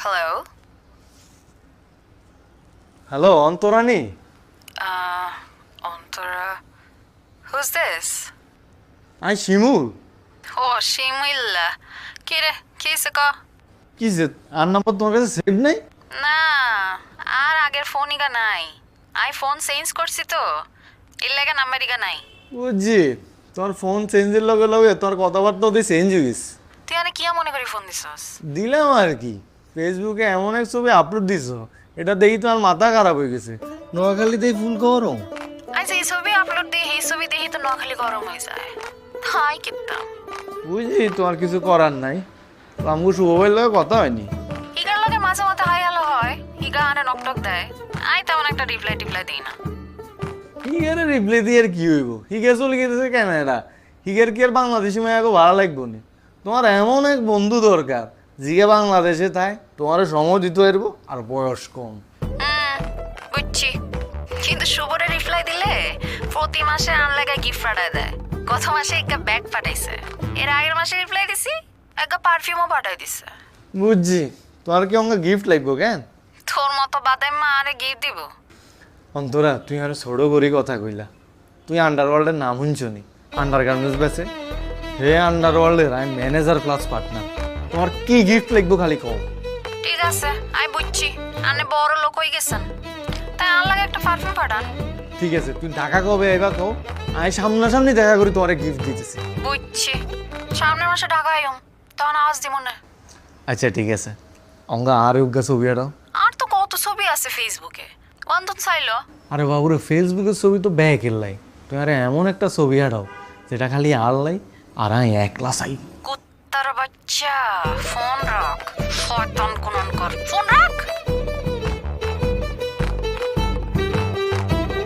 Hello? Hello অন্তরানী। Antara. Who's this? I Shimul. Oh, Shimilla. Kire, kisaka? কি যে আর number তোমার কাছে সেভ নেই? না আর আগের ফোনইগা নাই আই ফোন চেঞ্জ করছি তো এর লাগে নাম্বারিগা নাই বুঝছি, তোমার ফোন চেঞ্জের লগে লগে তোমার কথাবার্তা ওদের চেঞ্জ হয়ে গেছে। তুই মানে কি মনে করি ফোন দিছস দিলাম আর কি, ফেসবুকে এমন এক ছবি আপলোড দিছো, এটা দেখি তোমার মাথা খারাপ হয়ে গেছে। নোয়াখালীতেই ফুল গরম। আই যে ছবি আপলোড দিই এই ছবি দেখি তো নখালি গরম হয়ে যায় হাই কিতাম বুঝছি তোমার কিছু করার নাই, আমগো শুভবের লগে কথা হয়নি। হিগার লগে মাঝে মাঝে হাই হ্যালো হয় হিগা আরে নকটক দেয় আই তেমন একটা রিপ্লাই টিপ্লাই দিই না হিগের রিপ্লাই দিয়ে আর কি হইব? হিগে চলে গেছে ক্যামেরা, হিগের কি আর বাংলাদেশি মায়াকে ভালো লাগবো না? তোমার এমন এক বন্ধু দরকার জিগে বাংলাদেশে তাই তোমার সময় দিতে পারবো আর বয়স কম। বুঝছি কিন্তু শুভরে রিপ্লাই দিলে প্রতি মাসে আনলাগা গিফট পাঠায় দেয় গত মাসে একটা ব্যাগ পাঠাইছে এর আগের মাসে রিপ্লাই দিছি একটা পারফিউমও পাঠাই দিছে বুঝছি, তোমার কি অঙ্গ গিফট লাগবো কেন? তোর মতো বাদাম মা আরে গিফট দিব অন্তরা তুই আর ছোট করি কথা কইলা, তুই আন্ডারওয়ার্ল্ডের নাম শুনছো নি? আন্ডার গার্মেন্টস বেছে হে আন্ডারওয়ার্ল্ডের আমি ম্যানেজার প্লাস পার্টনার। তোমার কি গিফট লাগবো খালি কও। ঠিক আছে আমি বুঝছি আপনি বড় লোক হয়ে গেছেন তাই আনলাগে একটা পারফিউম পাঠান ঠিক আছে, তুই ঢাকা কবে আইবা কও, আমি সামনাসামনি দেখা করি তোমার গিফট দিতেছি। বুঝছি সামনের মাসে ঢাকা আইম তখন আওয়াজ দিব না আচ্ছা ঠিক আছে, অঙ্গ আর উগা ছবি আড়াও। আর তো কত ছবি আছে ফেসবুকে অন্তত চাইলো আরে বাবুরে ফেসবুকের ছবি তো ব্যাক এলাই, তুই আরে এমন একটা ছবি আড়াও যেটা খালি আল্লাই আর আমি একলা চাই। কুত্তার বাচ্চা ফোন রাখ শয়তান